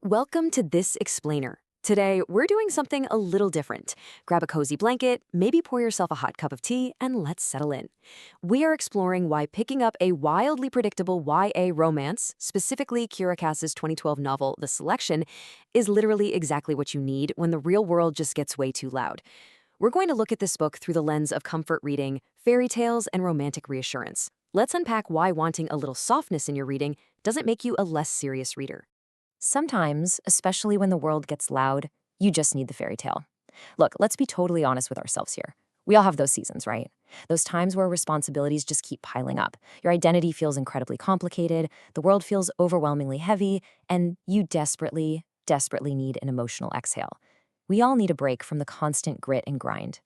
Welcome to This Explainer. Today, we're doing something a little different. Grab a cozy blanket, maybe pour yourself a hot cup of tea, and let's settle in. We are exploring why picking up a wildly predictable YA romance, specifically Kira Cass's 2012 novel The Selection, is literally exactly what you need when the real world just gets way too loud. We're going to look at this book through the lens of comfort reading, fairy tales, and romantic reassurance. Let's unpack why wanting a little softness in your reading doesn't make you a less serious reader. Sometimes, especially when the world gets loud, you just need the fairy tale. Look, let's be totally honest with ourselves here. We all have those seasons, right? Those times where responsibilities just keep piling up. Your identity feels incredibly complicated, the world feels overwhelmingly heavy, and you desperately need an emotional exhale. We all need a break from the constant grit and grind.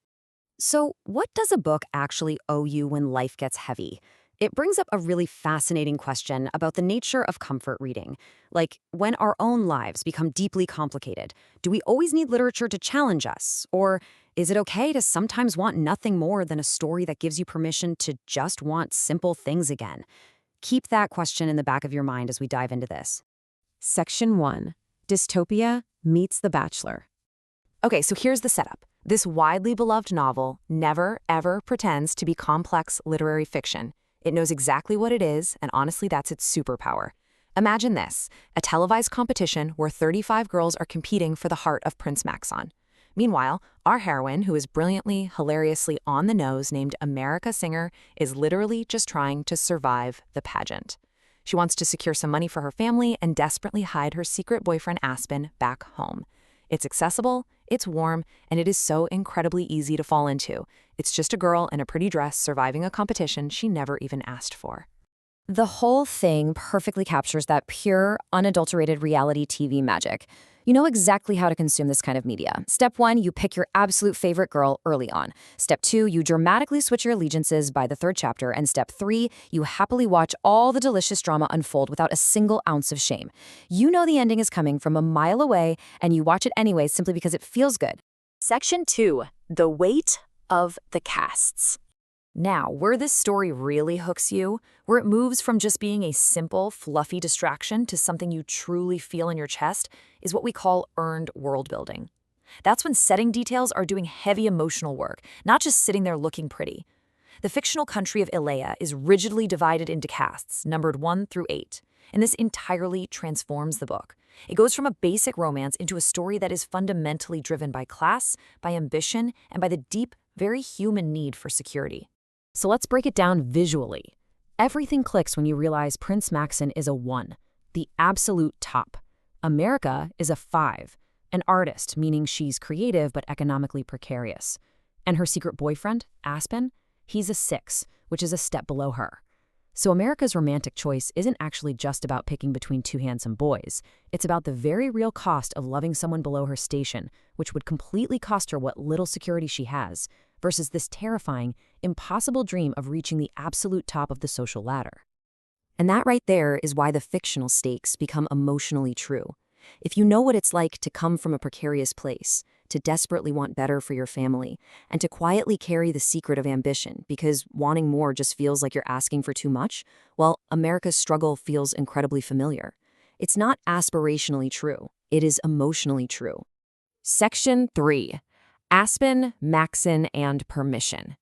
So, what does a book actually owe you when life gets heavy? It brings up a really fascinating question about the nature of comfort reading. Like, when our own lives become deeply complicated, do we always need literature to challenge us? Or is it okay to sometimes want nothing more than a story that gives you permission to just want simple things again? Keep that question in the back of your mind as we dive into this. Section 1. Dystopia meets The Bachelor. Okay, so here's the setup. This widely beloved novel never, ever pretends to be complex literary fiction. It knows exactly what it is, and honestly, that's its superpower. Imagine this, a televised competition where 35 girls are competing for the heart of Prince Maxon. Meanwhile, our heroine, who is brilliantly, hilariously on the nose named America Singer, is literally just trying to survive the pageant. She wants to secure some money for her family and desperately hide her secret boyfriend Aspen back home. It's accessible, it's warm, and it is so incredibly easy to fall into. It's just a girl in a pretty dress surviving a competition she never even asked for. The whole thing perfectly captures that pure, unadulterated reality TV magic. You know exactly how to consume this kind of media. Step 1, you pick your absolute favorite girl early on. Step 2, you dramatically switch your allegiances by the 3rd chapter. And Step 3, you happily watch all the delicious drama unfold without a single ounce of shame. You know the ending is coming from a mile away, and you watch it anyway simply because it feels good. Section 2, the weight of the casts. Now, where this story really hooks you, where it moves from just being a simple, fluffy distraction to something you truly feel in your chest, is what we call earned world building. That's when setting details are doing heavy emotional work, not just sitting there looking pretty. The fictional country of Ilea is rigidly divided into castes, numbered 1 through 8, and this entirely transforms the book. It goes from a basic romance into a story that is fundamentally driven by class, by ambition, and by the deep, very human need for security. So let's break it down visually. Everything clicks when you realize Prince Maxon is a 1, the absolute top. America is a 5, an artist, meaning she's creative but economically precarious. And her secret boyfriend, Aspen, he's a 6, which is a step below her. So America's romantic choice isn't actually just about picking between 2 handsome boys. It's about the very real cost of loving someone below her station, which would completely cost her what little security she has, versus this terrifying, impossible dream of reaching the absolute top of the social ladder. And that right there is why the fictional stakes become emotionally true. If you know what it's like to come from a precarious place, to desperately want better for your family, and to quietly carry the secret of ambition because wanting more just feels like you're asking for too much, well, America's struggle feels incredibly familiar. It's not aspirationally true, it is emotionally true. Section 3. Aspen, Maxon, and Permission.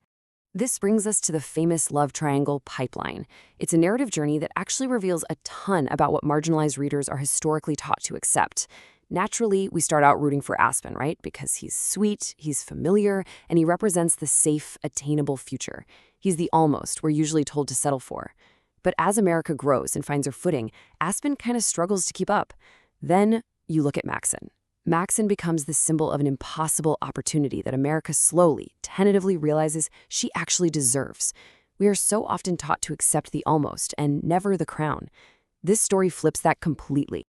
This brings us to the famous love triangle pipeline. It's a narrative journey that actually reveals a ton about what marginalized readers are historically taught to accept. Naturally, we start out rooting for Aspen, right? Because he's sweet, he's familiar, and he represents the safe, attainable future. He's the almost we're usually told to settle for. But as America grows and finds her footing, Aspen kind of struggles to keep up. Then you look at Maxon. Maxon becomes the symbol of an impossible opportunity that America slowly, tentatively realizes she actually deserves. We are so often taught to accept the almost and never the crown. This story flips that completely.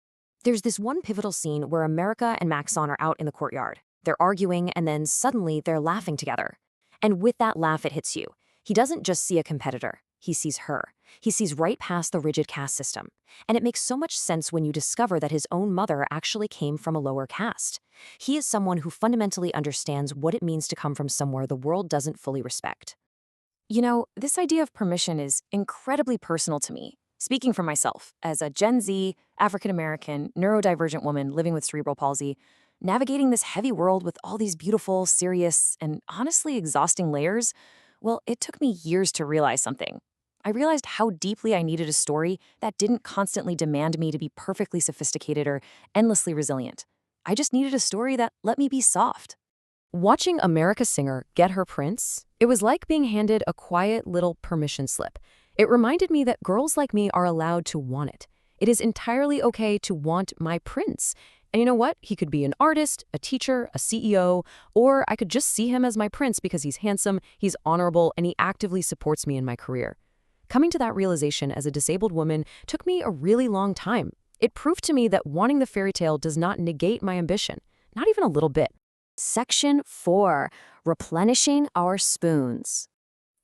There's this one pivotal scene where America and Maxon are out in the courtyard. They're arguing, and then suddenly they're laughing together. And with that laugh, it hits you. He doesn't just see a competitor. He sees her. He sees right past the rigid caste system. And it makes so much sense when you discover that his own mother actually came from a lower caste. He is someone who fundamentally understands what it means to come from somewhere the world doesn't fully respect. You know, this idea of permission is incredibly personal to me. Speaking for myself, as a Gen Z, African American, neurodivergent woman living with cerebral palsy, navigating this heavy world with all these beautiful, serious, and honestly exhausting layers, well, it took me years to realize something. I realized how deeply I needed a story that didn't constantly demand me to be perfectly sophisticated or endlessly resilient. I just needed a story that let me be soft. Watching America Singer get her prince, it was like being handed a quiet little permission slip. It reminded me that girls like me are allowed to want it. It is entirely okay to want my prince. And you know what? He could be an artist, a teacher, a CEO, or I could just see him as my prince because he's handsome, he's honorable, and he actively supports me in my career. Coming to that realization as a disabled woman took me a really long time. It proved to me that wanting the fairy tale does not negate my ambition, not even a little bit. Section 4, replenishing our spoons.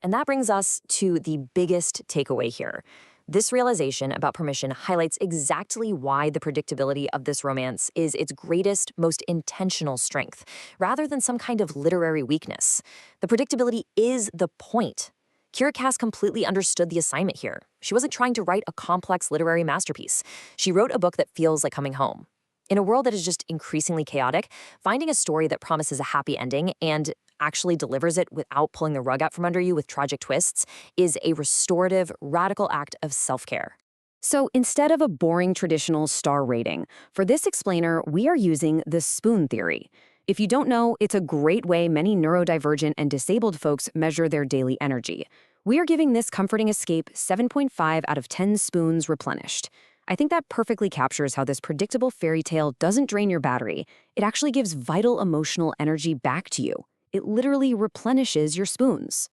And that brings us to the biggest takeaway here. This realization about permission highlights exactly why the predictability of this romance is its greatest, most intentional strength, rather than some kind of literary weakness. The predictability is the point. Kira Cass completely understood the assignment here. She wasn't trying to write a complex literary masterpiece. She wrote a book that feels like coming home. In a world that is just increasingly chaotic, finding a story that promises a happy ending and actually delivers it without pulling the rug out from under you with tragic twists is a restorative, radical act of self-care. So instead of a boring traditional star rating, for this explainer, we are using the spoon theory. If you don't know, it's a great way many neurodivergent and disabled folks measure their daily energy. We are giving this comforting escape 7.5 out of 10 spoons replenished. I think that perfectly captures how this predictable fairy tale doesn't drain your battery. It actually gives vital emotional energy back to you. It literally replenishes your spoons.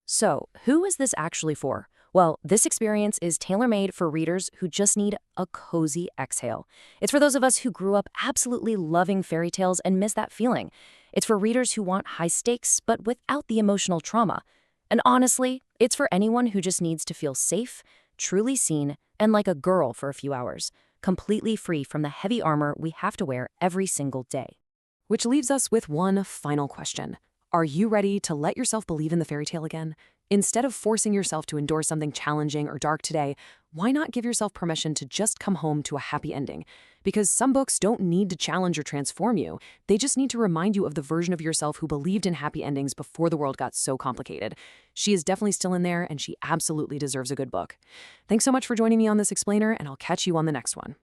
So, who is this actually for? Well, this experience is tailor-made for readers who just need a cozy exhale. It's for those of us who grew up absolutely loving fairy tales and miss that feeling. It's for readers who want high stakes but without the emotional trauma. And honestly, it's for anyone who just needs to feel safe, truly seen, and like a girl for a few hours, completely free from the heavy armor we have to wear every single day. Which leaves us with one final question. Are you ready to let yourself believe in the fairy tale again? Instead of forcing yourself to endure something challenging or dark today, why not give yourself permission to just come home to a happy ending? Because some books don't need to challenge or transform you. They just need to remind you of the version of yourself who believed in happy endings before the world got so complicated. She is definitely still in there, and she absolutely deserves a good book. Thanks so much for joining me on this explainer, and I'll catch you on the next one.